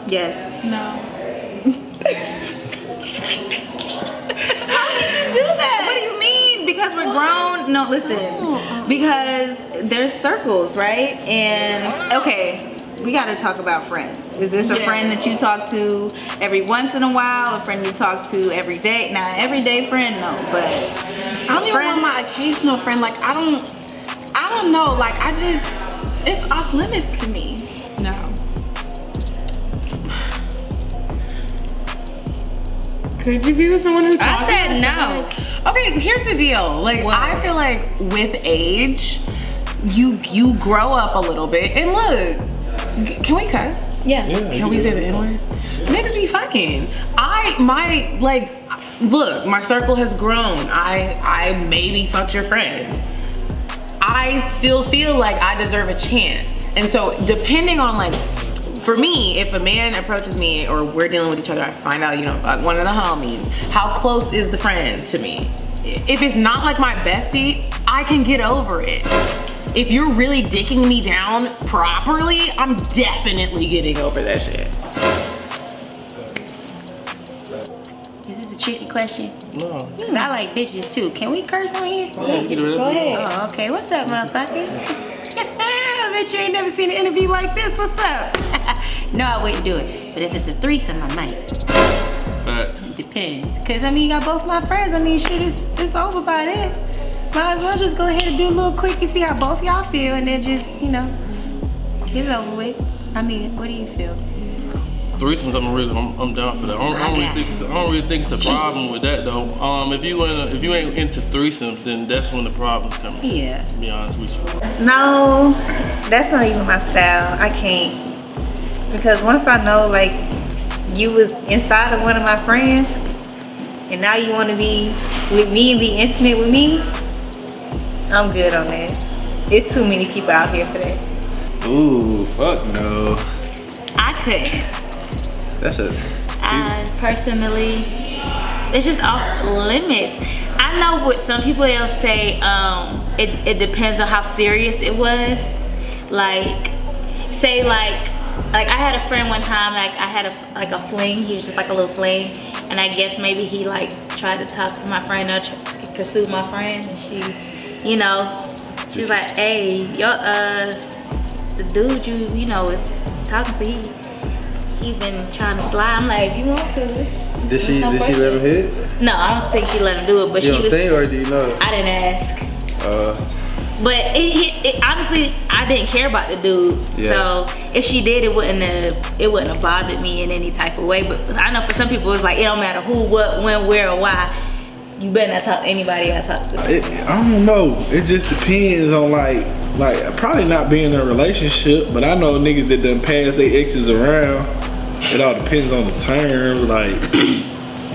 Yes. No. What do you mean? Because we're grown? No, listen. Because there's circles, right? And okay, we gotta talk about friends. Is this a friend that you talk to every once in a while? A friend you talk to every day? Nah, everyday friend, no. But I don't even want my occasional friend. Like I don't know. Like it's off limits to me. no. Could you be with someone who talks? I said no. Okay, here's the deal. Like I feel like with age, you grow up a little bit. And look, can we cuss? Yeah. Can we say the N-word? Niggas be fucking. Look, my circle has grown. I maybe fucked your friend. I still feel like I deserve a chance. And so depending on like, for me, if a man approaches me or we're dealing with each other, I find out, you know, like one of the homies, how close is the friend to me? If it's not like my bestie, I can get over it. If you're really dicking me down properly, I'm definitely getting over that shit. Is this a tricky question? No. Cause I like bitches too. Can we curse on here? Yeah, you can do whatever you want. Oh, okay. What's up, motherfuckers? I bet you ain't never seen an interview like this. What's up? No, I wouldn't do it. But if it's a threesome, I might. Facts. Depends. Cause I mean, you got both my friends. I mean, shit, it's over by then. Might as well just go ahead and do a little quickie, see how both y'all feel, and then just, you know, get it over with. I mean, what do you feel? Threesomes, I'm down for that. I don't really think it's a problem with that though. If you ain't into threesomes, then that's when the problems come in. Yeah. To be honest with you. No, that's not even my style. I can't. Because once I know, like, you was inside of one of my friends, and now you want to be with me and be intimate with me, I'm good on that. It's too many people out here for that. Ooh, fuck no. I couldn't. That's it. I personally, it's just off limits. I know what some people they'll say, it depends on how serious it was. Like, say like I had a friend one time, like I had a fling. He was just like a little fling, and I guess maybe he like tried to talk to my friend or pursued my friend, and she, you know, she's like, hey, the dude you know is talking to he been trying to slide. I'm like, if you want to. Did she let him hit? No, I don't think she let him do it, but You she don't was. think, or do you know? I didn't ask. But it honestly, I didn't care about the dude. Yeah. So if she did, it wouldn't have bothered me in any type of way. But I know for some people, it's like it don't matter who, what, when, where, or why. You better not talk to anybody I talk to. I don't know. It just depends on like probably not being in a relationship, but I know niggas that done pass their exes around. It all depends on the terms. Like,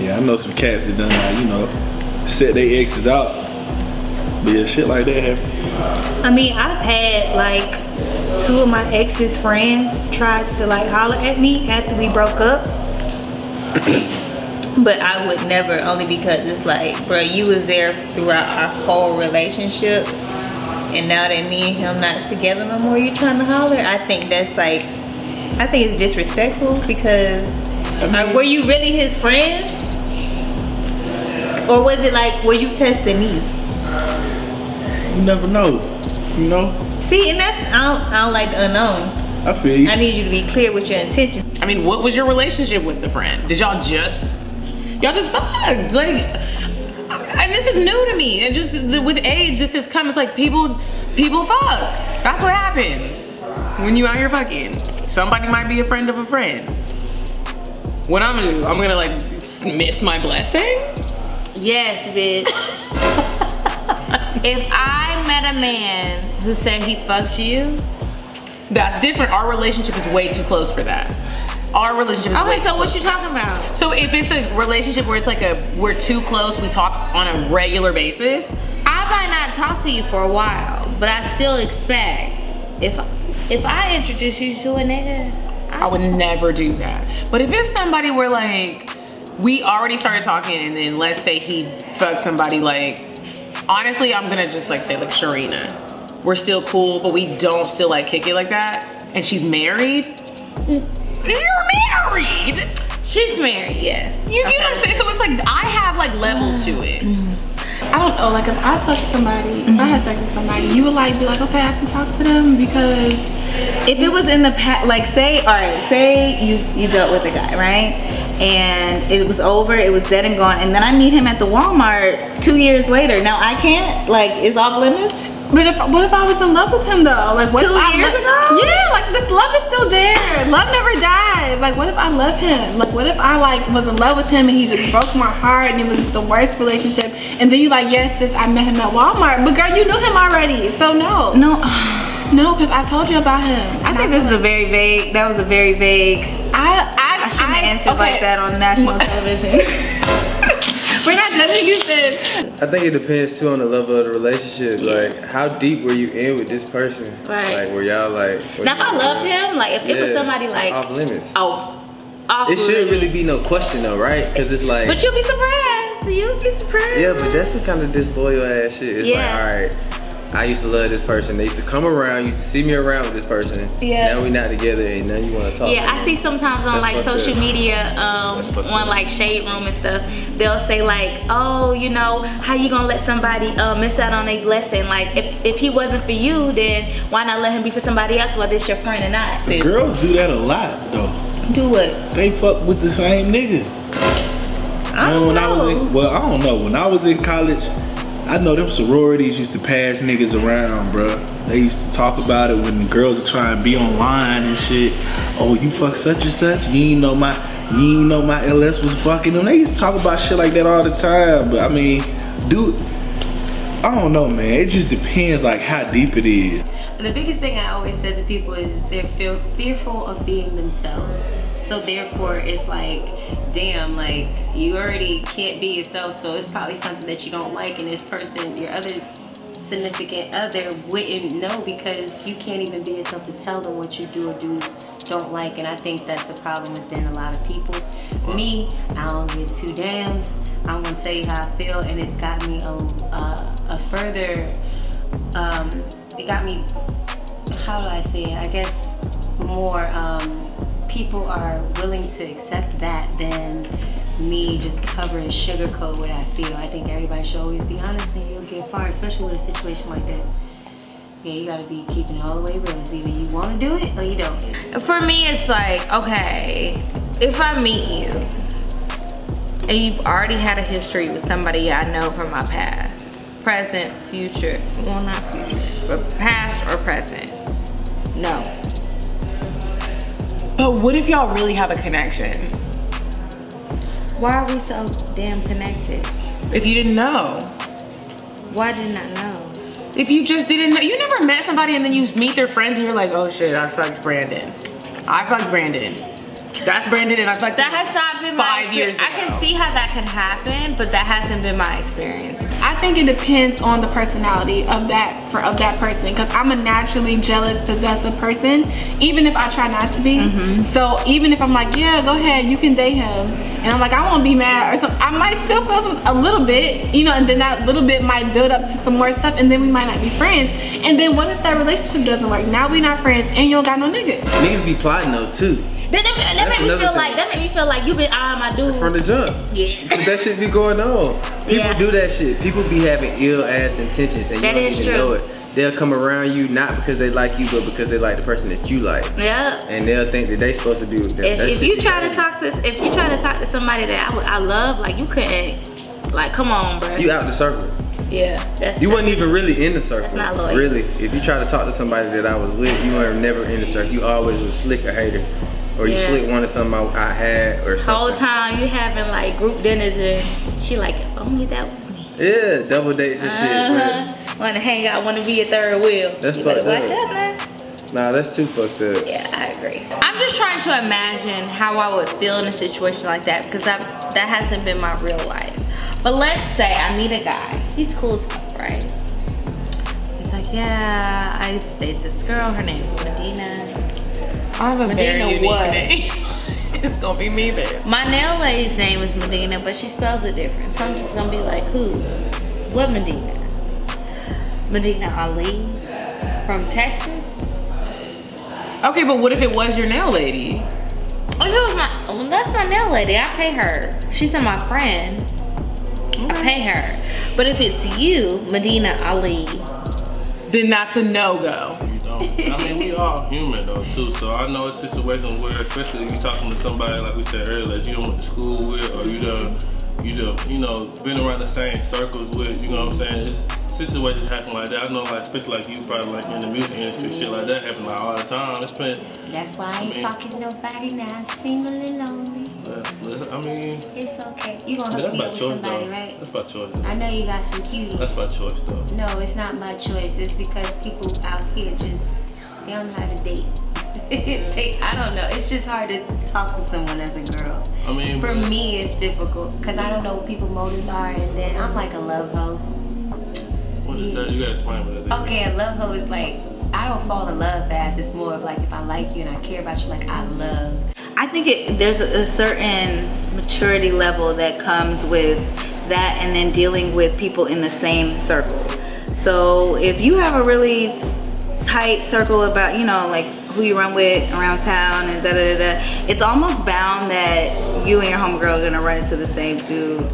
yeah, I know some cats that done like, you know, set their exes out. But yeah, shit like that happen. I mean, I've had like 2 of my ex's friends try to like holler at me after we broke up. But I would never, only because it's like, bro, you was there throughout our whole relationship, and now that me and him not together no more, you trying to holler? I think that's like, I think it's disrespectful because, were you really his friend? Or was it like, were you testing me? You never know, you know? See, and that's, I don't like the unknown. I feel you. I need you to be clear with your intentions. I mean, what was your relationship with the friend? Did y'all just fucked? Like, and this is new to me. And just with age, this has come. It's like people fuck. That's what happens when you out here fucking. Somebody might be a friend of a friend. What I'm gonna do? I'm gonna like miss my blessing? Yes, bitch. If I met a man who said he fucked you, that's different. Our relationship is way too close for that. Our relationship is way okay, too so close. what you talking about? So if it's a relationship where it's like we're too close, we talk on a regular basis. I might not talk to you for a while, but I still expect if I introduce you to a nigga, I would never do that. But if it's somebody where like we already started talking and then let's say he fucked somebody, like honestly I'm gonna just like say like Sharina. We're still cool, but we don't still like kick it like that. And she's married. You're married. She's married, yes. You get what I'm saying? So it's like I have like levels to it. I don't know, like if I fucked somebody, if I had sex with somebody, you would like be like, okay, I can talk to them because if it was in the past, like say, all right, say you dealt with a guy, right? And it was over, it was dead and gone, and then I meet him at the Walmart 2 years later. Now I can't, like, it's off limits? But what if I was in love with him though? Like what 2 years ago? Yeah, like this love is still there. Love never dies. Like what if I love him? Like what if I like was in love with him and he just broke my heart and it was just the worst relationship, and then you like, yes, sis, I met him at Walmart, but girl, you knew him already, so no, because I told you about him. I think this is a very vague, that was a very vague, I shouldn't have answered like that on national television. We're not judging you, sis. I think it depends too on the level of the relationship. Like, how deep were you in with this person? Right. Like, were y'all like? Now if I loved him, like if it was somebody like off limits. off It shouldn't limits. really be no question though, right? Because it's like. But you'll be surprised. You'll be surprised. Yeah, but that's some kind of disloyal ass shit. It's like, all right, I used to love this person. They used to come around, used to see me around with this person. Yeah. Now we not together, and now you want to talk. Yeah, I see sometimes on like social media, on like Shade Room and stuff, they'll say like, oh, you know, how you gonna let somebody miss out on a blessing? Like, if he wasn't for you, then why not let him be for somebody else? Whether it's your friend or not. Girls do that a lot though. Do what? They fuck with the same nigga. I don't know. I don't know. When I was in college, I know them sororities used to pass niggas around, bruh. They used to talk about it when the girls are trying to be online and shit. Oh, you fuck such and such? You ain't know my LS was fucking them. They used to talk about shit like that all the time. But I mean, dude, I don't know, man. It just depends like how deep it is. The biggest thing I always said to people is they're fearful of being themselves. So therefore it's like, damn, like you already can't be yourself, so it's probably something that you don't like, and this person, your other significant other, wouldn't know because you can't even be yourself to tell them what you do or don't like. And I think that's a problem within a lot of people. Me, I don't give two damns. I'm gonna tell you how I feel, and it's got me a further, it got me, how do I say it, I guess more, people are willing to accept that than me just cover and sugarcoat what I feel. I think everybody should always be honest and you'll get far, especially with a situation like that. Yeah, you gotta be keeping it all the way real. It's either you wanna do it or you don't. For me, it's like, okay, if I meet you and you've already had a history with somebody I know from my past, present, future, well not future, but past or present, no. But what if y'all really have a connection? Why are we so damn connected? If you didn't know. Why didn't I know? If you just didn't know, you never met somebody and then you meet their friends and you're like, oh shit, I fucked Brandon. I fucked Brandon. That's Brandon and I fucked That has not been my 5 years ago. I can see how that can happen, but that hasn't been my experience. I think it depends on the personality of that person, because I'm a naturally jealous, possessive person, even if I try not to be. So even if I'm like, yeah, go ahead, you can date him, and I'm like, I won't be mad or something, I might still feel a little bit, you know, and then that little bit might build up to some more stuff, and then we might not be friends. And then what if that relationship doesn't work? Now we not friends, and you don't got no niggas. Niggas be plotting though too. That made me feel like you been eyeing my dude from the jump. Yeah. That shit be going on. People do that shit. People be having ill ass intentions and you don't even know it. They'll come around you not because they like you, but because they like the person that you like. Yeah. And they'll think that they supposed to be with them. If you try to talk to somebody that I love, like you couldn't, like come on, bro. You out the circle. Yeah. You wasn't even really in the circle. That's not loyal. Really. If you try to talk to somebody that I was with, you were never in the circle. You always was slick a hater. Or you slick wanted something I had or something. Whole time you having like group dinners and she like, if only that was me. Yeah, double dates and shit. Wanna hang out, wanna be a third wheel. That's you fucked better up. watch out now. Nah, that's too fucked up. Yeah, I agree. I'm just trying to imagine how I would feel in a situation like that, because that hasn't been my real life. But let's say I meet a guy. He's cool as fuck, right? He's like, yeah, I used to date this girl. Her name's Medina. I have a Medina very unique what? name. It's gonna be me then. My nail lady's name is Medina, but she spells it different. So I'm just gonna be like, who? What Medina? Medina Ali from Texas? Okay, but what if it was your nail lady? If it was well, that's my nail lady. I pay her. She's not my friend. I pay her. But if it's you, Medina Ali, then that's a no-go. You don't. I mean, we all human though too. So I know it's situations where, especially if you're talking to somebody like we said earlier, that you went to school with, or you done, you know, been around the same circles with. You know what I'm saying? It's situations happen like that. I know, like, especially like you, probably like in the music industry, shit like that happen like all the time. It's been. That's why I ain't talking to nobody now. Single and lonely. I mean, it's okay. You gonna hook me up with somebody, right? That's by choice. I know you got some cuties. That's by choice, though. No, it's not my choice. It's because people out here just they don't know how to date. I don't know. It's just hard to talk to someone as a girl. I mean, for me, it's difficult because I don't know what people's motives are, and then I'm like a love hoe. What is that? You gotta explain what that is. Okay, a love hoe is like I don't fall in love fast. It's more of like if I like you and I care about you, like I love. I think there's a certain maturity level that comes with that, and then dealing with people in the same circle. So if you have a really tight circle about, you know, like who you run with around town and it's almost bound that you and your homegirl are gonna run into the same dude.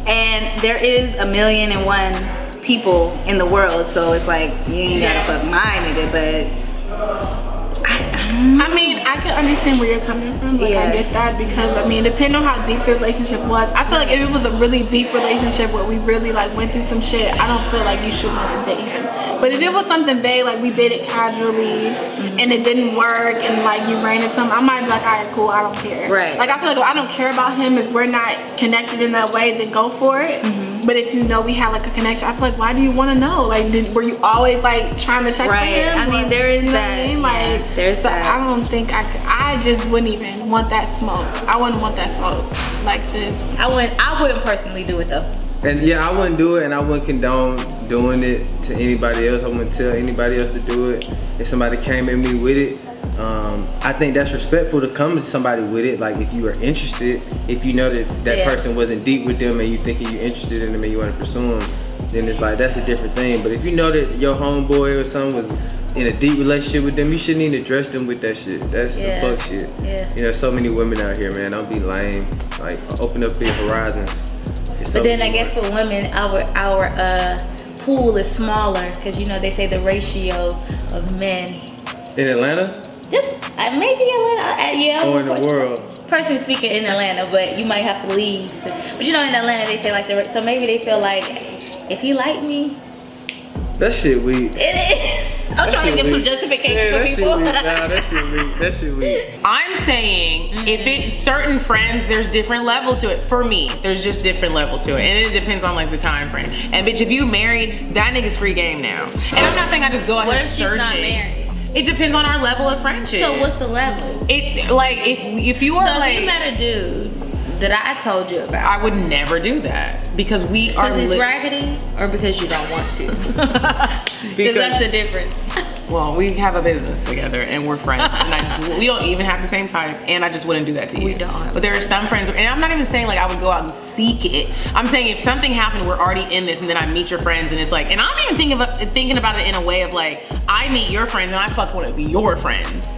And there is 1,000,001 people in the world, so it's like you ain't gotta fuck my nigga, but I mean, I can understand where you're coming from. Like, I get that because, I mean, depending on how deep the relationship was, I feel like if it was a really deep relationship where we really, like, went through some shit, I don't feel like you should want to date him. But if it was something vague, like we dated casually and it didn't work and, like, you ran into him, I might be like, all right, cool, I don't care. Right. Like, I feel like I don't care about him. If we're not connected in that way, then go for it. But if you know we had, like, a connection, I feel like, why do you want to know? Like, were you always, like, trying to check for him? I mean, there is you know that. What I mean? Like, yeah, there's that. I don't think I just wouldn't even want that smoke. I wouldn't want that smoke, like, sis. I wouldn't personally do it though. And yeah, I wouldn't do it, and I wouldn't condone doing it to anybody else. I wouldn't tell anybody else to do it. If somebody came at me with it, I think that's respectful to come to somebody with it. Like, if you are interested, if you know that person wasn't deep with them and you thinking you're interested in them and you want to pursue them, then it's like, that's a different thing. But if you know that your homeboy or someone was in a deep relationship with them, you shouldn't even address them with that shit. That's some fuck shit. Yeah. You know, so many women out here, man. Don't be lame. Like, open up your horizons. But then I guess for women, our pool is smaller because, you know, they say the ratio of men. In Atlanta? Just maybe Atlanta. Yeah. Or in the world? Personally speaking, in Atlanta, but you might have to leave. But you know, in Atlanta, they say like so maybe they feel like if he liked me. That shit weak. It is. I'm trying to give some justification for people. That shit weak. I'm saying if it's certain friends, there's different levels to it. For me, there's just different levels to it, and it depends on like the time frame. And bitch, if you married, that nigga's free game now. And I'm not saying I just go out here searching. What if she's not married? It depends on our level of friendship. So what's the level? It like if you are like. So if you met a dude that I told you about, I would never do that because we are. Because he's raggedy, or because you don't want to? Because that's the difference. Well, we have a business together and we're friends, and we don't even have the same type, and I just wouldn't do that to you. We don't. But there are some friends, and I'm not even saying like I would go out and seek it. I'm saying if something happened, we're already in this, and then I meet your friends, and it's like, and I'm even thinking about it in a way of like, I meet your friends and I fuck one of your friends.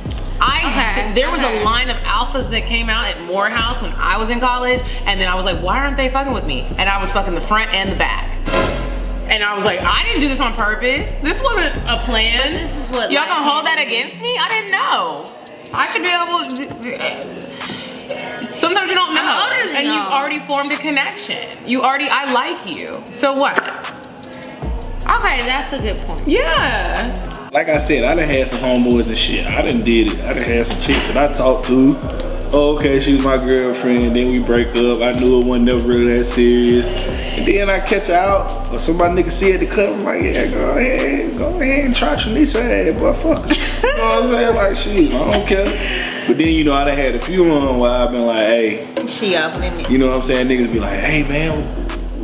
There was a line of alphas that came out at Morehouse when I was in college, and then I was like, why aren't they fucking with me? And I was fucking the front and the back. And I was like, I didn't do this on purpose. This wasn't a plan. But this is what y'all gonna hold that against me? I didn't know. I should be able to. Sometimes you don't know. And you've already formed a connection. I like you. So what? Okay, that's a good point. Yeah. Like I said, I done had some homeboys and shit. I done did it. I done had some chicks that I talked to. Oh, okay, she was my girlfriend. Then we break up. I knew it wasn't never really that serious. And then I catch her out, or somebody nigga see at the club. I'm like, yeah, go ahead and try to meet her ass, boy, fuck her. You know what I'm saying? Like, shit, I don't care. But then, you know, I done had a few on where I've been like, hey. She off limits. You know what I'm saying? Niggas be like, hey, man,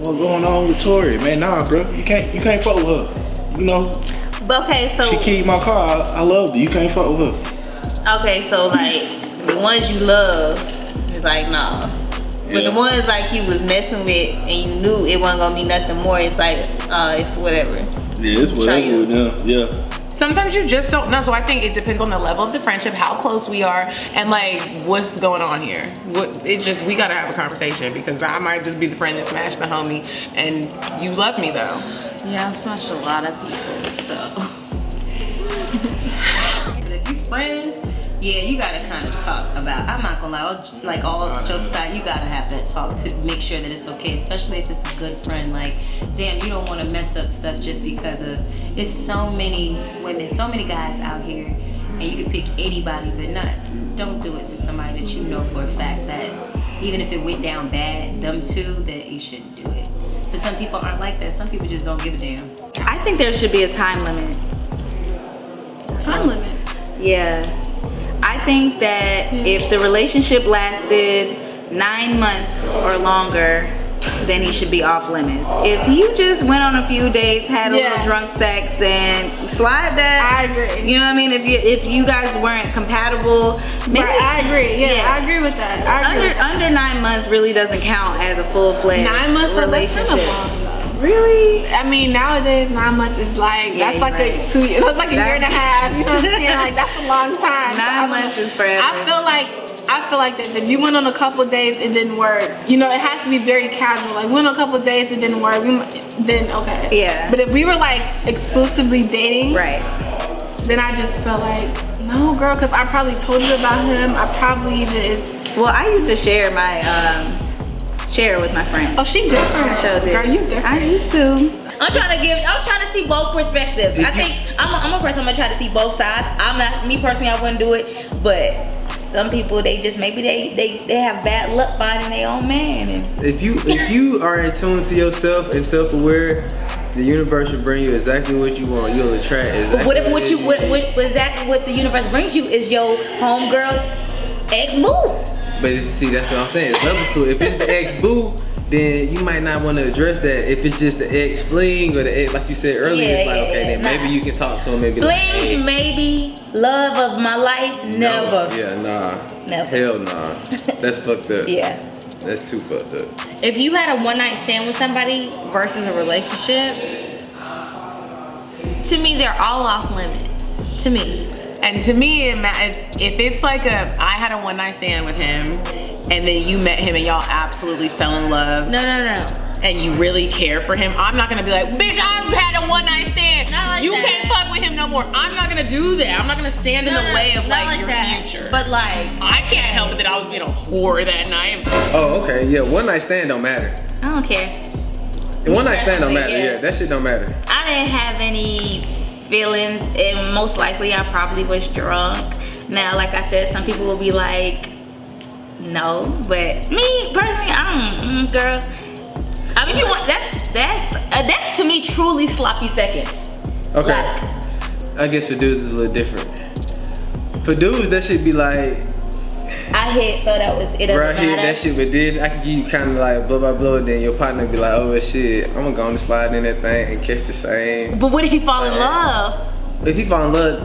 what's going on with Tori? Man, nah, bro, you can't fuck with her. You know? But okay, so she keyed my car. I loved her. You can't fuck with her. Okay, so like the ones you love, it's like nah. But the ones like you was messing with and you knew it wasn't gonna be nothing more, it's like it's whatever. Yeah, it's whatever with them. Yeah. Sometimes you just don't know. So I think it depends on the level of the friendship, how close we are, and like what's going on here. We gotta have a conversation, because I might just be the friend that smashed the homie, and you love me though. Yeah, I've smashed a lot of people, so. If you friends, yeah, you gotta kind of talk about, I'm not gonna lie, like all jokes aside, you gotta have that talk to make sure that it's okay, especially if it's a good friend. Like, damn, you don't want to mess up stuff just because of, it's so many women, so many guys out here, and you can pick anybody, but don't do it to somebody that you know for a fact that even if it went down bad, them too, that you shouldn't do it. But some people aren't like that. Some people just don't give a damn. I think there should be a time limit. Time limit. Yeah. I think that if the relationship lasted 9 months or longer, then he should be off limits. If you just went on a few dates, had a little drunk sex, then slide that. I agree. You know what I mean? If you guys weren't compatible, maybe. Right, I agree. Yeah, I agree with that. I agree. Under 9 months really doesn't count as a full-fledged 9 months relationship. Really? I mean, nowadays 9 months is like, that's like a 2 years. That's like a year and a half. You know what I'm saying? Like, that's a long time. 9 months is forever. I feel like this. If you went on a couple days, it didn't work. You know, it has to be very casual. Like, went on a couple days, it didn't work. Then okay. Yeah. But if we were like exclusively dating, right? Then I just felt like, no, girl, because I probably told you about him. I probably just. Well, I used to share my share with my friend. Oh, she different. I sure did. Girl, you different. I used to. I'm trying to see both perspectives. I think I'm a person, I'm gonna try to see both sides. I'm not, me personally, I wouldn't do it, but some people, they just, maybe they have bad luck finding their own man. And if you are in tune to yourself and self-aware, the universe will bring you exactly what you want. You'll attract exactly what if exactly what the universe brings you is your homegirl's ex-boo. But see, that's what I'm saying. It's levels to it. If it's the ex-boo, then you might not want to address that. If it's just the ex-fling or the ex, like you said earlier, it's like, okay, then maybe you can talk to him. Maybe flings, like, hey. Maybe. Love of my life, never. No. Yeah, nah. Never. Hell nah. That's fucked up. Yeah. That's too fucked up. If you had a one-night stand with somebody versus a relationship, to me, they're all off limits. To me. And to me, if it's like I had a one-night stand with him, and then you met him and y'all absolutely fell in love. No. And you really care for him, I'm not gonna be like, bitch, I had a one-night stand. Like you that. can't fuck with him no more. I'm not gonna do that. I'm not gonna stand in the way of like your future. But like, I can't help it that I was being a whore that night. Oh, okay, yeah, one-night stand don't matter. I don't care. One-night stand don't matter, yeah, that shit don't matter. I didn't have any feelings, and most likely I probably was drunk. Now, like I said, some people will be like, no, but me personally, I don't, girl. I mean, if you want, that's to me truly sloppy seconds. Okay. Like, I guess for dudes it's a little different. For dudes, that should be like, I hit, so that was it. Right here, that shit with this, I could give you kind of like blow by blow, then your partner be like, oh shit, I'm gonna go on the slide in that thing and catch the same. But what if you fall in love? If you fall in love,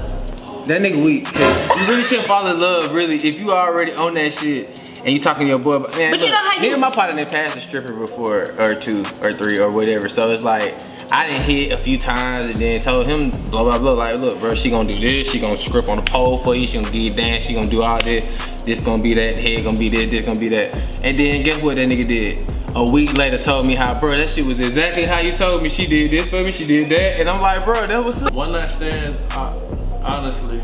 that nigga weak. Cause you really shouldn't fall in love, really, if you already on that shit and you talking to your boy. Man, but look, you know how me and my partner passed a stripper before, or 2 or 3 or whatever. So it's like, I didn't hit a few times and then told him blow by blow, like, look, bro, she gonna do this, she gonna strip on the pole for you, she gonna give you dance, she gonna do all this, this gonna be that, head gonna be this gonna be that. And then guess what that nigga did? A week later told me how, bro, that shit was exactly how you told me. She did this for me, she did that. And I'm like, bro, that was one night stands, honestly,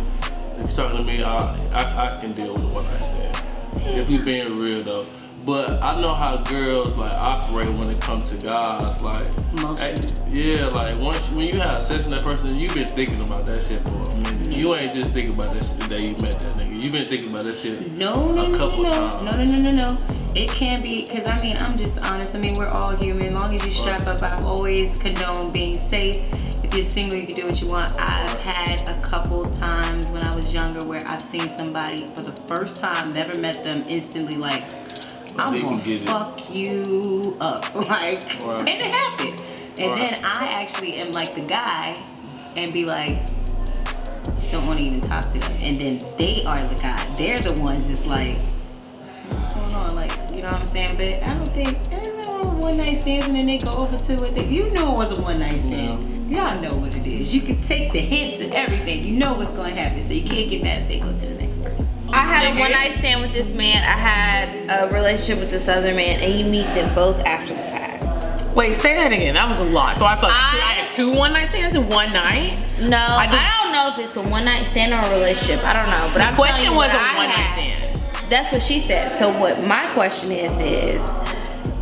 if you're talking to me, I can deal with a one night stand. If you're being real though. But I know how girls like operate when it comes to guys. Like, yeah, like when you have sex with that person, you've been thinking about that shit for a minute. You ain't just thinking about that shit the day you met that nigga. You've been thinking about that shit a couple times. No. It can be, because I mean, I'm just honest. I mean, we're all human. As long as you strap up, I've always condoned being safe. If you're single, you can do what you want. I've had a couple times when I was younger where I've seen somebody for the first time, never met them, instantly like, I'm gonna fuck you up. Like, and it happened. And then I actually am like the guy and be like, don't want to even talk to them. And then they are the guy. They're the ones that's like, what's going on? Like, you know what I'm saying? But I don't think, one night stands and then they go over to it. You know it was a one night stand. Y'all know what it is. You can take the hints and everything. You know what's going to happen, so you can't get mad if they go to the next person. I had a one night stand with this man. I had a relationship with this other man, and you meet them both after the fact. Wait, say that again. That was a lot. So I had 2 one night stands in one night? No, I don't know if it's a one night stand or a relationship. I don't know. But the question was a one night stand. That's what she said. So what my question is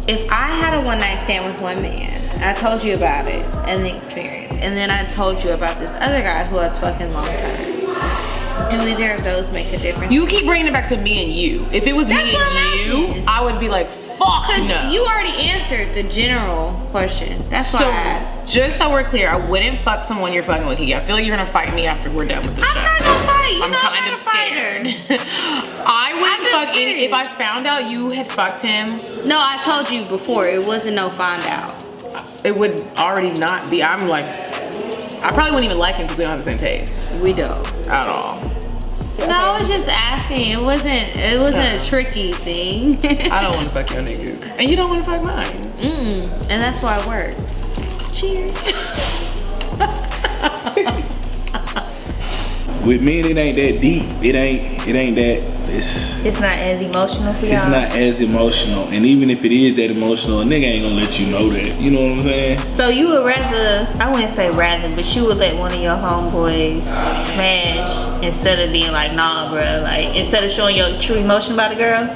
if I had a one night stand with one man, I told you about it and the experience, and then I told you about this other guy who has fucking long term. Do either of those make a difference? You keep bringing it back to me and you. If it was me and you, I would be like, fuck no. You already answered the general question. That's why I asked. Just so we're clear, I wouldn't fuck someone you're fucking with. I feel like you're gonna fight me after we're done with the show. I'm not gonna fight. I'm kind of scared. I wouldn't fuck any. If I found out you had fucked him. No, I told you before. It wasn't no find out. It would already not be. I'm like, I probably wouldn't even like him because we don't have the same taste. We don't. At all. No, I was just asking. It wasn't a tricky thing. I don't want to fuck your niggas. And you don't want to fuck mine. And that's why it works. Cheers. With men, it ain't that deep. It ain't that. It's not as emotional for y'all. It's not as emotional, and even if it is that emotional, a nigga ain't gonna let you know that. You know what I'm saying? So you would rather, I wouldn't say rather, but you would let one of your homeboys smash instead of being like, nah, bro. Like instead of showing your true emotion about a girl.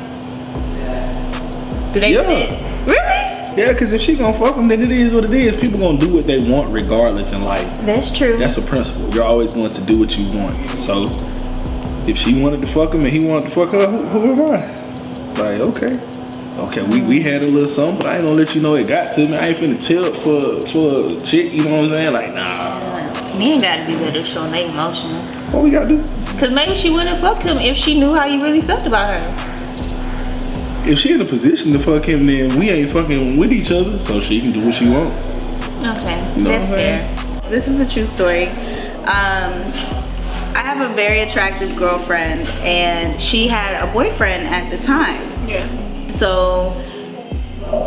Do they do that? Really? Yeah, because if she gonna fuck them, then it is what it is. People gonna do what they want regardless in life. That's true. That's a principle. You're always going to do what you want. So if she wanted to fuck him and he wanted to fuck her, who am I? Like, okay, we had a little something, but I ain't gonna let you know it got to me. I ain't finna tell for a chick, you know what I'm saying? Like, nah. Men gotta be better showing they emotional. What we gotta do? Cause maybe she wouldn't fuck him if she knew how you really felt about her. If she in a position to fuck him, then we ain't fucking with each other, so she can do what she want. Okay, you know that's fair. This is a true story. I have a very attractive girlfriend, and she had a boyfriend at the time. Yeah. So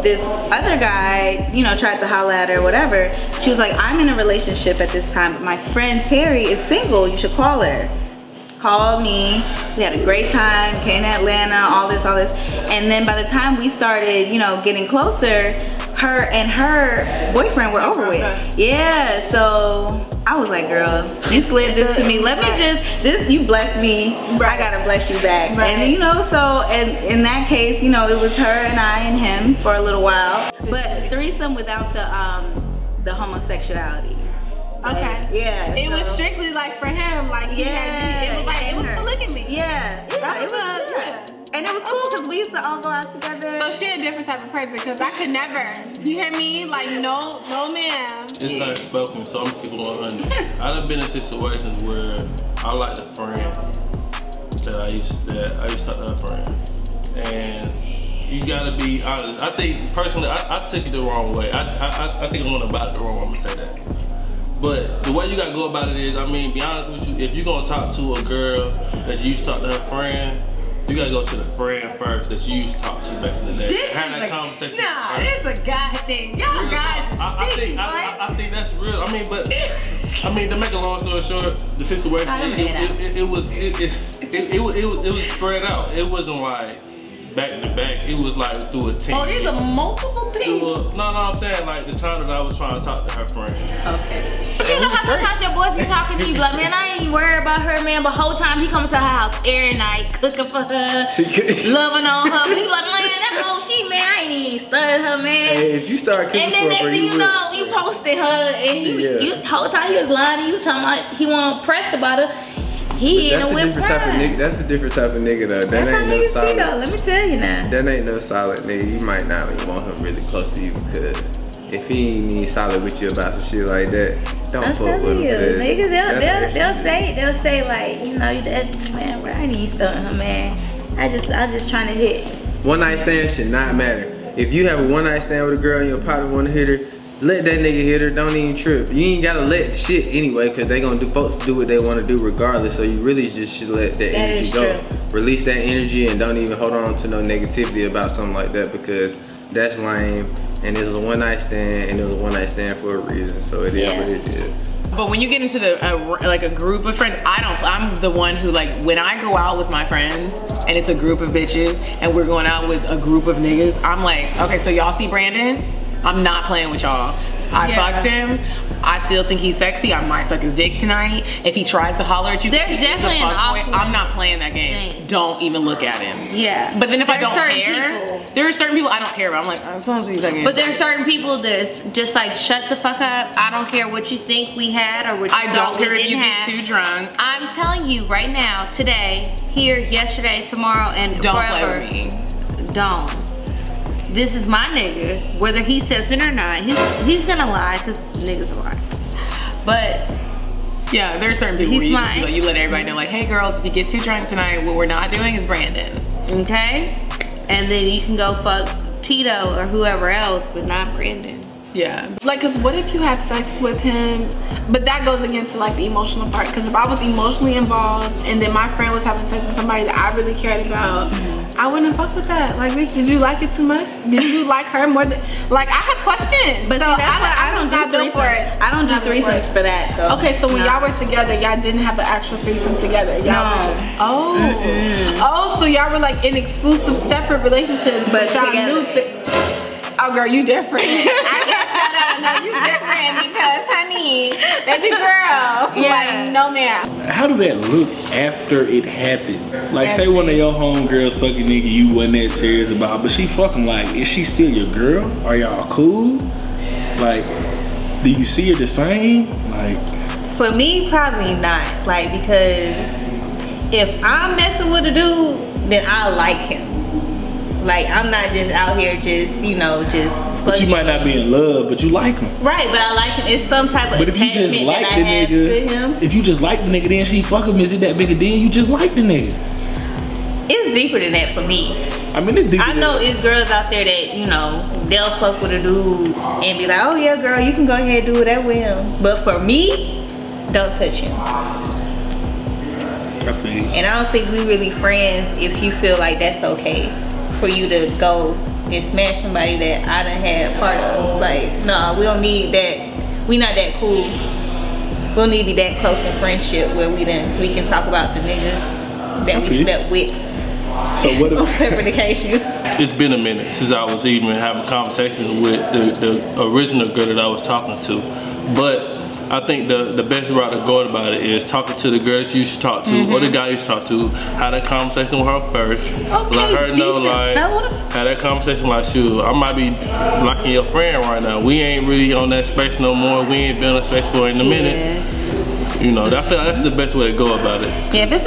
this other guy, you know, tried to holler at her or whatever. She was like, I'm in a relationship at this time, but my friend Terry is single. You should call her. Called me. We had a great time. Came to Atlanta. All this. And then by the time we started, you know, getting closer, her and her boyfriend were over with. Yeah. So I was like, girl, you slid this to me. Let me just, you bless me. I gotta bless you back. And you know, so and in that case, you know, it was her and I and him for a little while, but threesome without the homosexuality. Okay. Yeah. It was strictly like for him, like he had you. It was like, it was polygamy. Yeah. And it was cool because we used to all go out together. So she a different type of person because I could never. You hear me? Like no ma'am. It's not spoken, so I'm keeping 100. I've been in situations where I like a friend that I used to talk to her friend, and you gotta be honest. I think personally, I took it the wrong way. I think I went about it the wrong way. I'm gonna say that. But the way you gotta go about it is, I mean, be honest with you, if you're gonna talk to a girl that you used to talk to her friend, you gotta go to the friend first that you used to talk to back in the day. Have that conversation. Nah, this is a guy thing. Y'all guys I think that's real. I mean, but to make a long story short, the situation it was spread out. It wasn't like back to back. It was like through a team. Oh, these are multiple things. No, I'm saying like the time that I was trying to talk to her friend. Okay. But you know how sometimes your boys be talking to you like, man, I ain't worried about her, man, but whole time he comes to her house every night, cooking for her, loving on her. But he like, man, that whole she, man, I ain't even studying her, man. Hey, if you start cooking and then next thing you know, you posted her, and you whole time he was lying to you, talking about he wasn't pressed about her. He in a whip nigga. That's a different type of nigga though. That ain't no solid. Let me tell you now. That ain't no solid nigga. You might not even want him really close to you because if he ain't even solid with you about some shit like that, don't fuck with him. Niggas, they'll say like, you know, you the extra man, bro. I ain't even stunting her, man. I just trying to hit. One night stand should not matter. If you have a one night stand with a girl and your partner want to hit her, let that nigga hit her, don't even trip. You ain't gotta let shit anyway, cause they gonna folks do what they wanna do regardless, so you really just should let that energy go. Release that energy and don't even hold on to no negativity about something like that because that's lame. and it was a one night stand, and it was a one night stand for a reason. So it is what it is. But when you get into like a group of friends, I'm the one who, like, when I go out with my friends and it's a group of bitches and we're going out with a group of niggas, I'm like, okay, so y'all see Brandon? I'm not playing with y'all. I fucked him. I still think he's sexy. I might suck his dick tonight. If he tries to holler at you, there's definitely an awful. I'm not playing that game. Don't even look at him. Yeah. But then if I don't care, there are certain people I don't care about. I'm like, as long as we second. But there are certain people that's just like, shut the fuck up. I don't care what you think we had or what you I don't care if you get too drunk. I'm telling you right now, today, here, yesterday, tomorrow, and don't forever. Play with me. Don't. This is my nigga. Whether he says it or not, he's gonna lie because niggas lie. But yeah, there are certain people where you, just be like, you let everybody know, like, hey girls, if you get too drunk tonight, what we're not doing is Brandon. Okay? And then you can go fuck Tito or whoever else, but not Brandon. Yeah. Like, cause what if you have sex with him, but that goes against like the emotional part. Cause if I was emotionally involved and then my friend was having sex with somebody that I really cared about, I wouldn't fuck with that. Like, bitch, did you like it too much? Did you like her more than, like, I have questions. But so see, that's why I don't do threesomes. I don't do threesomes for that though. Okay, so when y'all were together, y'all didn't have an actual threesome together. Oh, so y'all were like in exclusive separate relationships, but y'all knew oh girl, you different. I can't say no, you different because honey, baby girl. Yeah. Like, no ma'am. How do that look after it happened? Like, say one of your homegirls fucking nigga you wasn't that serious about, but she fucking, like, is she still your girl? Are y'all cool? Like, do you see her the same? Like, for me, probably not. Like, because if I'm messing with a dude, then I like him. Like, I'm not just out here just, you know, just but you might not be in love, but you like him. Right, but I like him. It's some type of but if you just like the nigga, if you just like the nigga, then she fuck him, is it that big a deal? You just like the nigga. It's deeper than that for me. I mean, it's deeper. I know it's girls out there that, you know, they'll fuck with a dude and be like, oh yeah, girl, you can go ahead and do whatever with him. But for me, don't touch him. And I don't think we really friends if you feel like that's okay for you to go and smash somebody that I done had part of. Like, no, we don't need that. We not that cool. We don't need to be that close in friendship where we can talk about the nigga that we slept with. So what on separate occasions. It's been a minute since I was even having conversations with the original girl that I was talking to. But I think the best route to go about it is talking to the girl that you should talk to, or the guy you should talk to. Have that conversation with her first. Okay, let her know, like, have that conversation like, shoot, I might be liking your friend right now. We ain't really on that space no more. We ain't been on that space for in a minute. You know, I feel like that's the best way to go about it. Yeah, if it's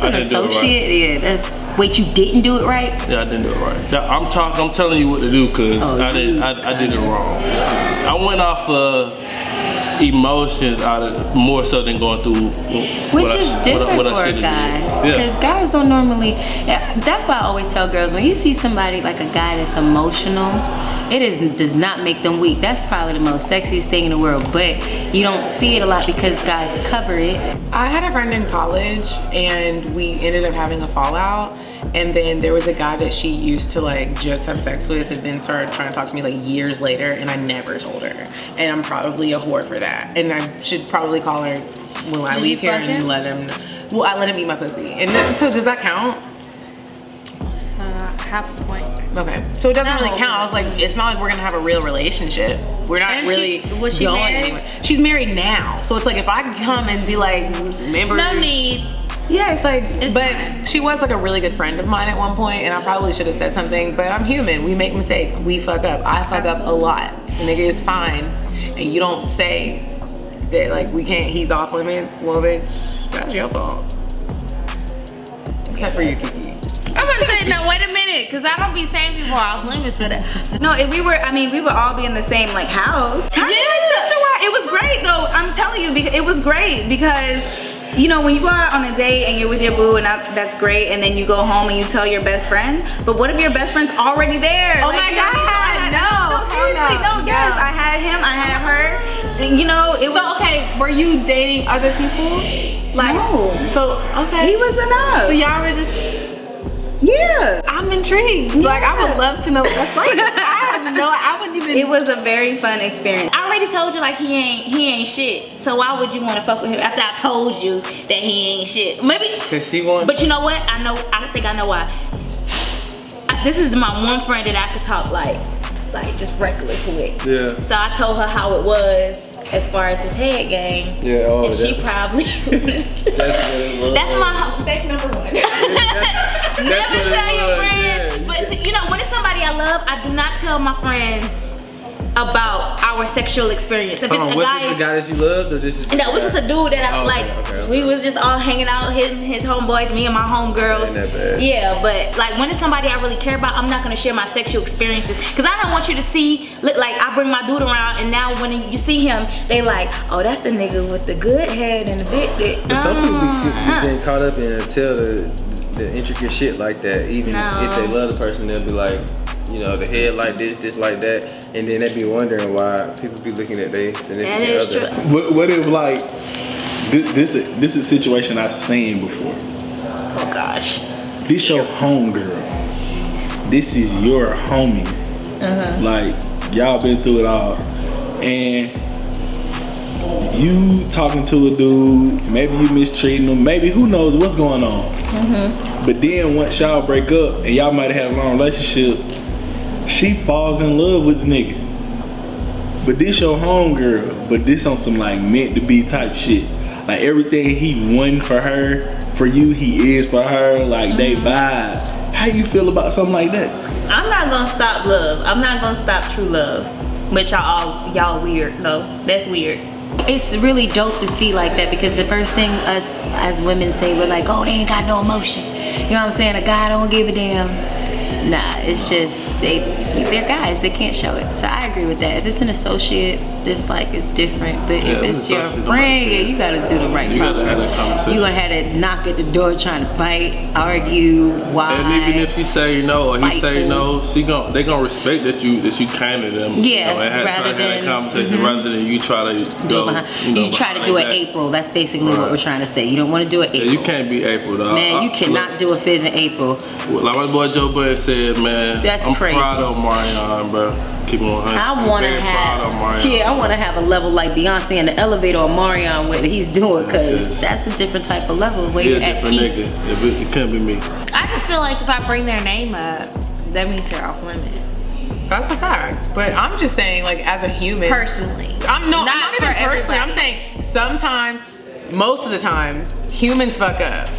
an associate, yeah, wait, you didn't do it right? Yeah, I didn't do it right. I'm telling you what to do, cause I did it wrong. I went off emotions out of more so than going through which is different for a guy, because guys don't normally, that's why I always tell girls, when you see somebody like a guy that's emotional, does not make them weak. That's probably the most sexiest thing in the world, but you don't see it a lot because guys cover it. I had a friend in college and we ended up having a fallout, and then there was a guy that she used to like just have sex with and then started trying to talk to me like years later, and I never told her, and I'm probably a whore for that, and I should probably call her when I leave here and let him, well, I let him eat my pussy. And then, so does that count? Half a point. Okay, so it doesn't really count. I was like, it's not like we're gonna have a real relationship. We're not really was she going married? anywhere. She's married now, so it's like if I come and be like, remember? No need. Yeah, it's like, but she was like a really good friend of mine at one point, and I probably should have said something, but I'm human. We make mistakes. We fuck up. I fuck up a lot. The nigga is fine, and you don't say that like we can't, he's off limits. Well, bitch, that's your fault. Except for you, Kiki. I'm about to say, no, wait a minute, because I don't be saying people off limits for that. No, if we were, I mean, we would all be in the same like house. Kind of like sister-wife. It was great though. I'm telling you, it was great because, you know, when you go out on a date and you're with your boo and that's great, and then you go home and you tell your best friend, but what if your best friend's already there? Oh my God, no, seriously, no, yes, I had him, I had her, you know, it was. So, okay, were you dating other people? Like, no. So, okay. He was enough. So y'all were just. Yeah. I'm intrigued. Yeah. Like, I would love to know what that's like. I have I wouldn't even. It was a very fun experience. I already told you like he ain't shit. So why would you want to fuck with him after I told you that he ain't shit? Maybe. Cause she wants. But you know what? I think I know why. This is my one friend that I could talk like just reckless with. Yeah. So I told her how it was as far as his head game. Yeah. Oh, and she probably. That's my mistake number one. Never tell your friends. Yeah. But you know, when it's somebody I love, I do not tell my friends about our sexual experience. If it's a was guy, this the guy that you loved, or this is? no, it was just a dude that I okay, okay. We was just all hanging out, his homeboys, me and my homegirls. Ain't that bad. Yeah, but like when it's somebody I really care about, I'm not gonna share my sexual experiences because I don't want you to see. Like I bring my dude around, and now when you see him, they like, oh, that's the nigga with the good head and the big dick. But some people be getting caught up in and tell the intricate shit like that. Even if they love the person, they'll be like, you know, the head like this like that, and then they be wondering why people be looking at their significant other. What if like this is a situation I've seen before? Oh gosh. This your homegirl. This is your homie. Like y'all been through it all, and you talking to a dude. Maybe you mistreating him. Maybe who knows what's going on. But then once y'all break up and y'all might have had a long relationship, she falls in love with the nigga. But this your homegirl, but this on some like meant to be type shit. Like everything he won for her, for you, he is for her. Like they vibe. How you feel about something like that? I'm not gonna stop love. I'm not gonna stop true love. But y'all weird though. That's weird. It's really dope to see like that because the first thing us as women say, we're like, oh, they ain't got no emotion. You know what I'm saying? A guy don't give a damn. Nah, it's just they're guys, they can't show it. So I agree with that. If it's an associate, this like is different. But if it's your friend, yeah, you gotta do the right. You gotta have that conversation. You gonna have to knock at the door trying to fight, argue, why. And even if she say no or he say no, they gonna respect that you came to them. Yeah, you know, and had to have that conversation rather than you try to go. You try to do it April. That's basically what we're trying to say. You don't want to do it April. Yeah, you can't be April though. Man, you cannot do a fizz in April. Like my boy Joe Budden said, man, I'm proud of Marion, bro. Keep on 100. I want to have, I want to have a level like Beyonce in the elevator or Marion what he's doing, because that's a different type of level where you're at peace. Nigga. It can't be me. I just feel like if I bring their name up, that means they're off limits. That's a fact. But I'm just saying, like, as a human. Personally. I'm not even personally. I'm saying sometimes, most of the time, humans fuck up.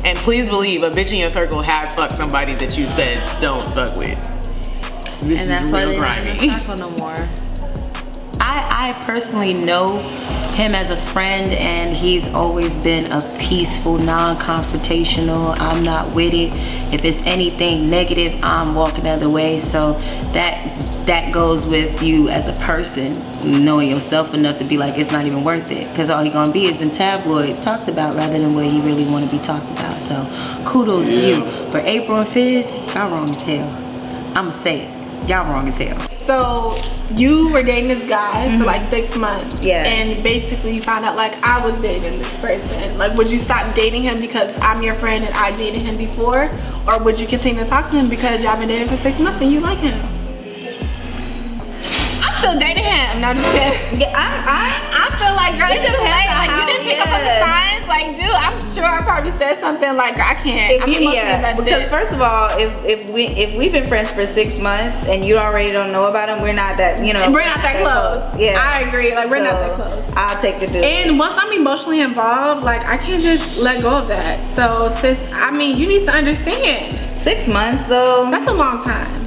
And please believe a bitch in your circle has fucked somebody that you said don't fuck with. This and that's is why real they're not grimy. in the circle no more. I personally know him as a friend, and he's always been a peaceful, non-confrontational. I'm not with it. If it's anything negative, I'm walking the other way. So that goes with you as a person, knowing yourself enough to be like, it's not even worth it, because all he's gonna be is in tabloids talked about rather than what he really want to be talked about. So kudos to you. For April and Fizz, y'all wrong as hell. I'ma say it, y'all wrong as hell. So you were dating this guy for like 6 months. Yeah. And basically you found out like I was dating this person. Like, would you stop dating him because I'm your friend and I dated him before? Or would you continue to talk to him because y'all been dating for 6 months and you like him? I'm still dating him. No, just kidding. Yeah, I feel like, girl, it's too late. Like, you didn't pick up on the signs. Like, dude, I'm sure I probably said something like, girl, I can't. I'm emotionally invested. Because first of all, if we've been friends for 6 months and you already don't know about him, we're not that, you know. We're not that close. Yeah, I agree. Like, we're not that close. I'll take the dude. And once I'm emotionally involved, like, I can't just let go of that. So, sis, I mean, you need to understand. 6 months though. That's a long time.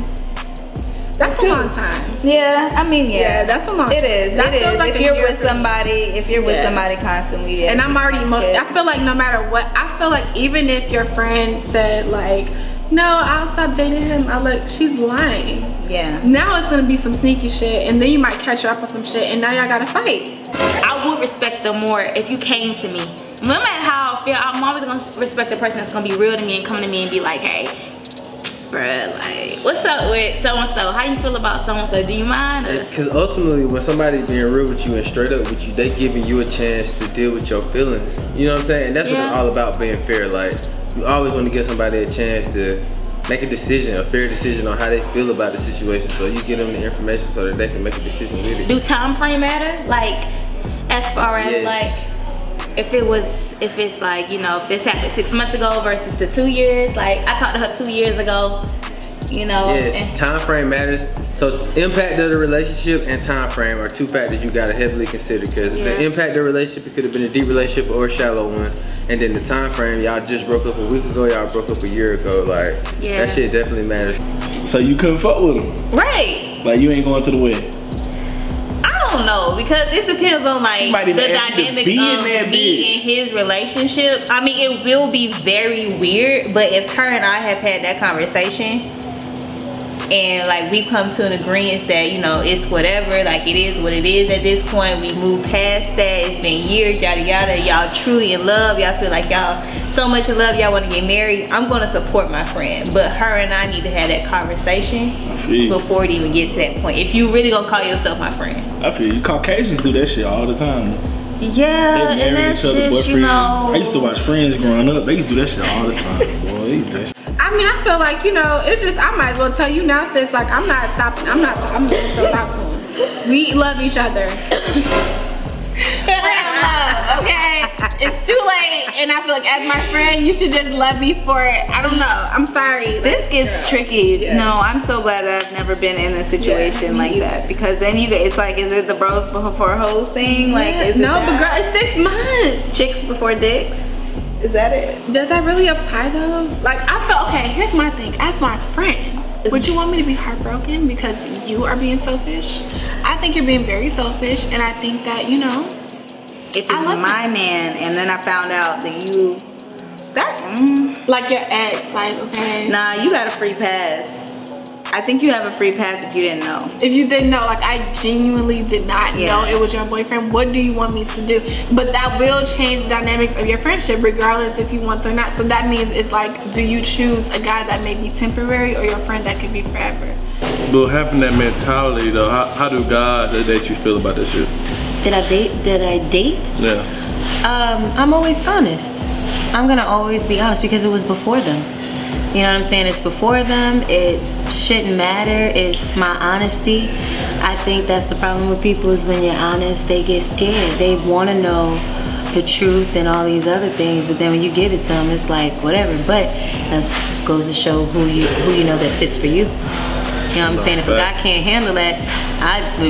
That's a long time. Yeah, I mean, yeah, that's a long time. It is. That it feels is. like If you're with somebody, with somebody constantly, yeah. And I'm already emotional. I feel like no matter what, I feel like even if your friend said like, no, I'll stop dating him, she's lying. Yeah. Now it's gonna be some sneaky shit, and then you might catch her up on some shit, and now y'all gotta fight. I would respect them more if you came to me. No matter how I feel, I'm always gonna respect the person that's gonna be real to me and come to me and be like, hey, bruh, like, what's up with so-and-so? How you feel about so-and-so? Do you mind? Because ultimately, when somebody being real with you and straight up with you, they giving you a chance to deal with your feelings. You know what I'm saying? And that's what it's all about, being fair. Like, you always want to give somebody a chance to make a decision, a fair decision on how they feel about the situation. So you give them the information so that they can make a decision with it. Do time frame matter? Like, as far as Yes. like, if it's like, you know, if this happened 6 months ago versus the 2 years, like I talked to her 2 years ago, you know. Yes, time frame matters. So impact of the relationship and time frame are two factors you gotta heavily consider, because the impact of the relationship, it could have been a deep relationship or a shallow one. And then the time frame, y'all just broke up a week ago, y'all broke up a year ago. Like, that shit definitely matters. So you couldn't fuck with him? Right. Like you ain't going to the wedding? I don't know, because it depends on like the dynamics of me and his relationship. I mean, it will be very weird, but if her and I have had that conversation and like we come to an agreement that, you know, it's whatever, like it is what it is at this point, we move past that, it's been years, yada yada, y'all truly in love, y'all feel like y'all so much in love, y'all want to get married, I'm going to support my friend. But her and I need to have that conversation before it even gets to that point, if you really gonna call yourself my friend. I feel you. Caucasians do that shit all the time. Yeah, they marry each other, boyfriends. You know, I used to watch Friends growing up. They used to do that shit all the time. Boy, they used to do that shit. I mean, I feel like, you know, it's just, I might as well tell you now, sis, like, I'm not stopping, I'm gonna still talk to him. We love each other. Real love, okay? It's too late, and I feel like as my friend, you should just love me for it. I don't know, I'm sorry. This gets tricky. No, I'm so glad that I've never been in a situation like that, because then it's like, is it the bros before hoes thing? Like, is no, it but girl, it's 6 months. Chicks before dicks? Is that it? Does that really apply though? Like, I feel, okay, here's my thing. As my friend, would you want me to be heartbroken because you are being selfish? I think you're being very selfish, and I think that, you know, if it's my man and then I found out that you, like your ex, like, okay. Nah, you got a free pass. I think you have a free pass if you didn't know. If you didn't know, like I genuinely did not know it was your boyfriend, what do you want me to do? But that will change the dynamics of your friendship regardless if you want to or not. So that means it's like, do you choose a guy that may be temporary or your friend that could be forever? But having that mentality though, how do guys that you feel about that shit? Did I date? Yeah. I'm always honest. I'm gonna always be honest because it was before them. You know what I'm saying? It's before them. It shouldn't matter. It's my honesty. I think that's the problem with people, is when you're honest, they get scared. They want to know the truth and all these other things, but then when you give it to them, it's like whatever. But that goes to show who you know that fits for you. You know what I'm saying? If a guy can't handle that,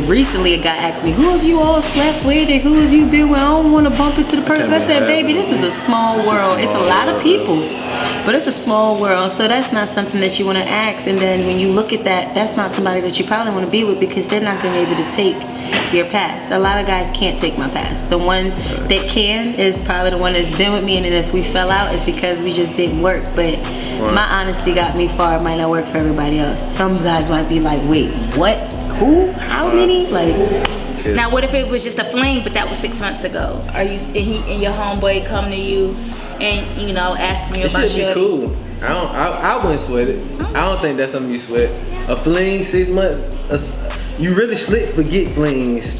recently a guy asked me, who have you all slept with and who have you been with? I don't want to bump into the person. I said, baby, this is a small world. It's a lot of people, but it's a small world. So that's not something that you want to ask. And then when you look at that, that's not somebody that you probably want to be with, because they're not going to be able to take your past. A lot of guys can't take my past. The one that can is probably the one that's been with me, and then if we fell out, it's because we just didn't work. But my honesty got me far. It might not work for everybody else. Some guys might be like, wait, what? Who? How many? Like, now what if it was just a fling, but that was 6 months ago? Are you and your homeboy come to you and, you know, asking you about your... It should be cool. I wouldn't sweat it. I don't think that's something you sweat. A fling, 6 months, you really forget flings.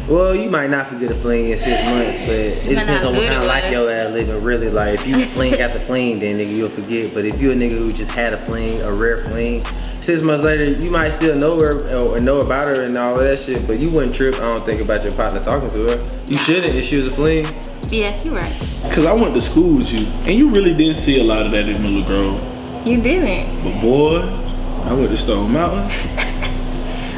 Well, you might not forget a fling in 6 months, but it depends on what kind of life your ass living, really. Like, if you fling got the fling, then nigga, you'll forget. But if you a nigga who just had a fling, a rare fling, 6 months later, you might still know her or know about her and all of that shit, but you wouldn't trip, I don't think, about your partner talking to her. You shouldn't if she was a fling. Yeah, you're right. Cause I went to school with you, and you really didn't see a lot of that in Miller Grove. You didn't. But boy, I went to Stone Mountain.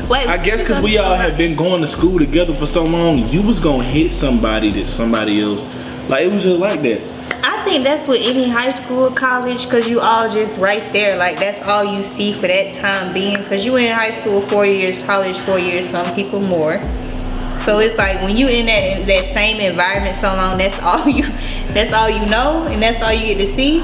Wait, I guess because we all had been going to school together for so long, you was gonna hit somebody that somebody else. Like, it was just like that. I think that's with any high school or college, because you all just right there. Like, that's all you see for that time being. Because you in high school 4 years, college 4 years, some people more. So it's like when you in that same environment so long, that's all you know, and that's all you get to see.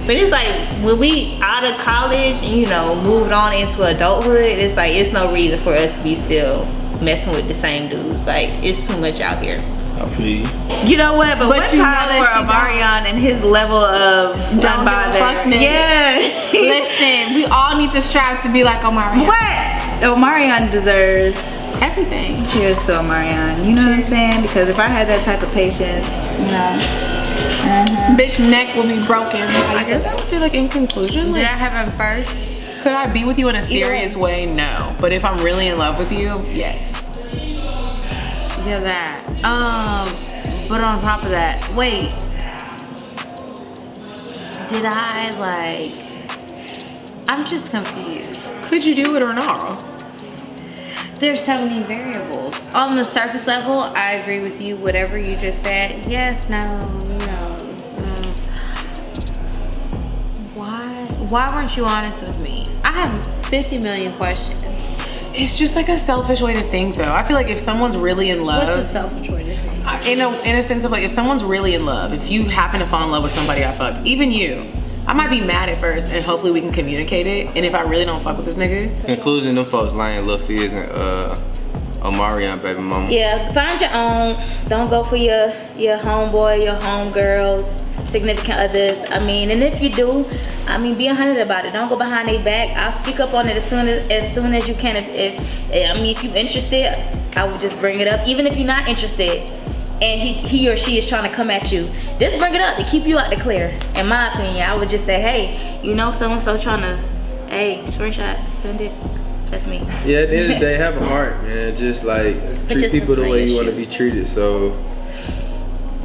But it's like when we out of college and, you know, moved on into adulthood, it's like it's no reason for us to be still messing with the same dudes. Like, it's too much out here. I feel you. You know what? But one time for Omarion and his level of don't unbothered. Yeah. Listen, we all need to strive to be like Omarion. What? Omarion deserves everything. Cheers to Omarion. You know what I'm saying? Because if I had that type of patience, you know. Bitch neck will be broken. I guess I would say like in conclusion, Did like, I have him first? could I be with you in a serious way? No. But if I'm really in love with you, yes. Yeah, that. But on top of that, wait. Did I like? I'm just confused. Could you do it or not? There's so many variables. On the surface level, I agree with you. Whatever you just said. Yes, no, no. Why weren't you honest with me? I have 50 million questions. It's just like a selfish way to think though. I feel like if someone's really in love. What's a selfish way to think? In a sense of like, if someone's really in love, if you happen to fall in love with somebody I fucked, even you, I might be mad at first and hopefully we can communicate it. And if I really don't fuck with this nigga. Conclusion, them folks lying Lil Fizz and Omarion baby mama. Yeah, find your own. Don't go for your homeboy, your homegirls, significant others. I mean, and if you do, I mean, be 100 about it. Don't go behind their back. I'll speak up on it as soon as you can. If you're interested, I would just bring it up. Even if you're not interested, and he or she is trying to come at you, just bring it up to keep you out the clear. In my opinion, I would just say, hey, you know, so and so trying to, hey, screenshot, send it. That's me. Yeah, at the end of the day, have a heart, man. Just like treat people the way you want to be treated. So,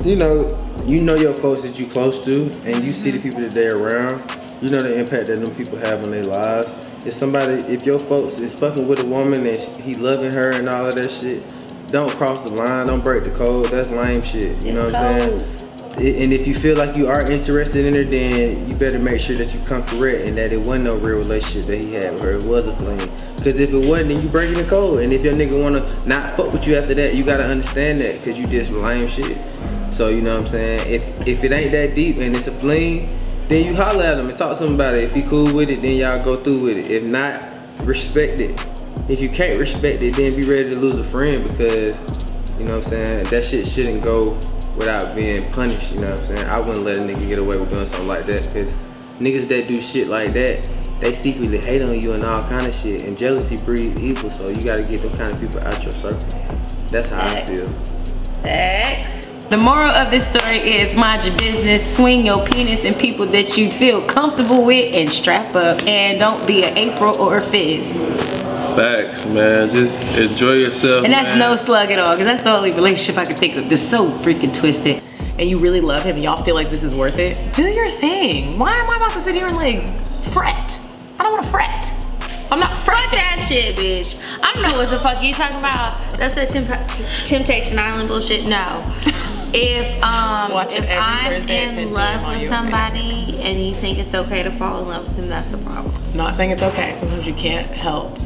you know your folks that you close to, and you see the people that they're around. You know the impact that them people have on their lives. If your folks is fucking with a woman and he loving her and all of that shit, don't cross the line, don't break the code. That's lame shit. You know what I'm saying? And if you feel like you are interested in her, then you better make sure that you come correct and that it wasn't no real relationship that he had with her. It was a fling. Because if it wasn't, then you breaking the code. And if your nigga wanna not fuck with you after that, you gotta understand that because you did some lame shit. So you know what I'm saying? If it ain't that deep and it's a fling, then you holler at him and talk to him about it. If he cool with it, then y'all go through with it. If not, respect it. If you can't respect it, then be ready to lose a friend because, you know what I'm saying, that shit shouldn't go without being punished, you know what I'm saying? I wouldn't let a nigga get away with doing something like that because niggas that do shit like that, they secretly hate on you and all kind of shit, and jealousy breeds evil, so you gotta get them kind of people out your circle. That's how I feel. Thanks. The moral of this story is mind your business, swing your penis in people that you feel comfortable with, and strap up, and don't be an April or a Fizz. Facts, man. Just enjoy yourself. And that's man. no slug at all, because that's the only relationship I can think of that's so freaking twisted. And you really love him and y'all feel like this is worth it, do your thing. Why am I about to sit here and like fret? I don't want to fret. I'm not fretting. Fuck that shit, bitch. I don't know what the fuck you talking about. That's that Temptation Island bullshit. No. If I'm in love with somebody and you think it's okay to fall in love with them, that's the problem. I'm not saying it's okay. Sometimes you can't help.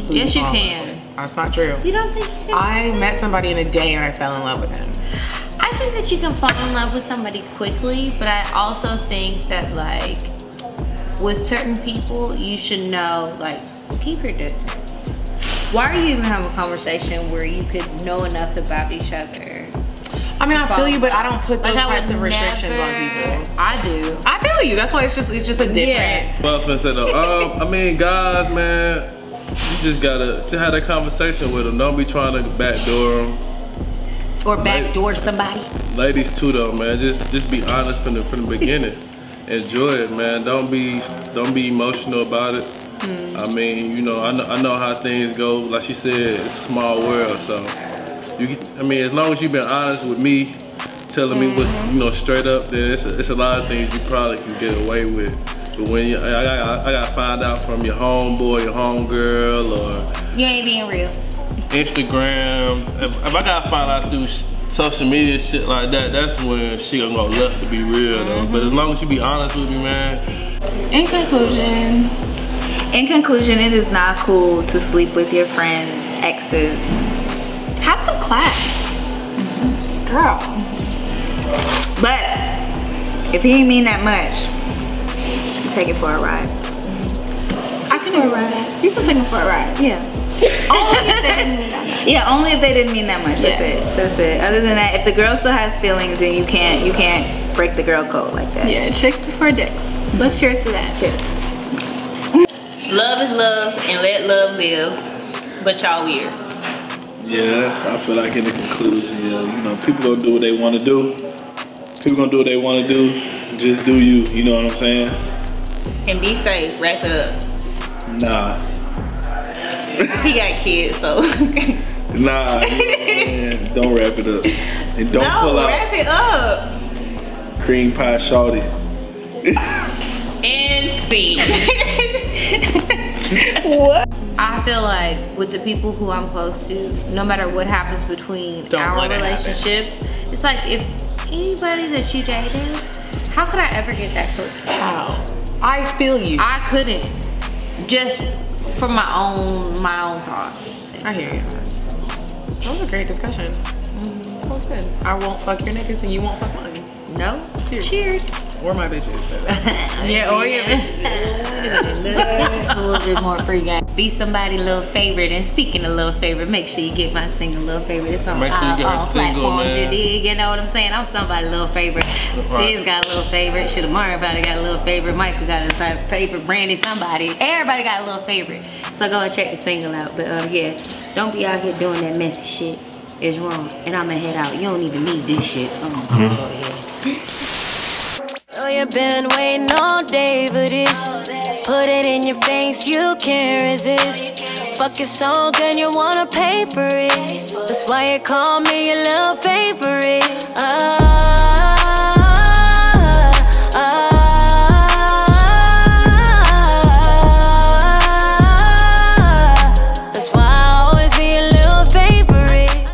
Yes, you can. That's not true. You don't think you can? I met somebody in a day and I fell in love with him. I think that you can fall in love with somebody quickly, but I also think that like with certain people, you should know, like, keep your distance. Why are you even having a conversation where you could know enough about each other? I mean, I feel you, but I don't put those types of restrictions on people. I do. I feel you. That's why it's just a different. Yeah. Well, I said though, I mean, guys, man, you just gotta have that conversation with them. Don't be trying to backdoor them. Or backdoor somebody. Ladies too, though, man. Just be honest from the beginning. Enjoy it, man. Don't be emotional about it. I mean, you know, I know how things go. Like she said, it's a small world, so I mean, as long as you've been honest with me, telling me what's, you know, straight up, then it's a lot of things you probably can get away with. But when I gotta find out from your homeboy, your homegirl, or you ain't being real. Instagram. If I gotta find out through social media shit like that, that's when she gonna go left to be real though. But as long as you be honest with me, man. In conclusion, it is not cool to sleep with your friends' exes. Have some class, girl. But if he ain't mean that much, take it for a ride. I can do a ride. You can take him for a ride. Yeah. Only if they didn't mean that much. Yeah, only if they didn't mean that much. That's it. That's it. Other than that, if the girl still has feelings, then you can't break the girl code like that. Yeah, chicks before dicks. Let's cheers to that. Cheers. Love is love and let love live. But y'all weird. Yeah, I feel like in the conclusion, yeah, you know, people gonna do what they want to do. People gonna do what they want to do. Just do you. You know what I'm saying? And be safe. Wrap it up. Nah. He got kids, so. Nah. Man, don't wrap it up. And don't pull out. Wrap it up. Cream pie shawty. And see. What? I feel like with the people who I'm close to, no matter what happens between our relationships, it's like if anybody that you dated, how could I ever get that close to you? How? I feel you. I couldn't. Just from my own thoughts. I hear you. That was a great discussion. That was good. I won't fuck your niggas and you won't fuck mine. No. Cheers. Or my bitches. Yeah, or your bitches. A little bit more free game. Be somebody's little favorite. And speaking of little favorite, make sure you get my single little favorite. It's on Make sure you get her all single, platforms. man. You dig? You know what I'm saying? I'm somebody's little favorite. Fizz got a little favorite. Shit, Amari probably got a little favorite. Michael got a favorite. Brandy, somebody. Everybody got a little favorite. So go and check the single out. But yeah, don't be out here doing that messy shit. It's wrong. And I'ma head out. You don't even need this shit. Go ahead. Oh, you've been waiting all day for this. Put it in your face, you can't resist. Fuck your song and you wanna pay for it. That's why you call me your little favorite.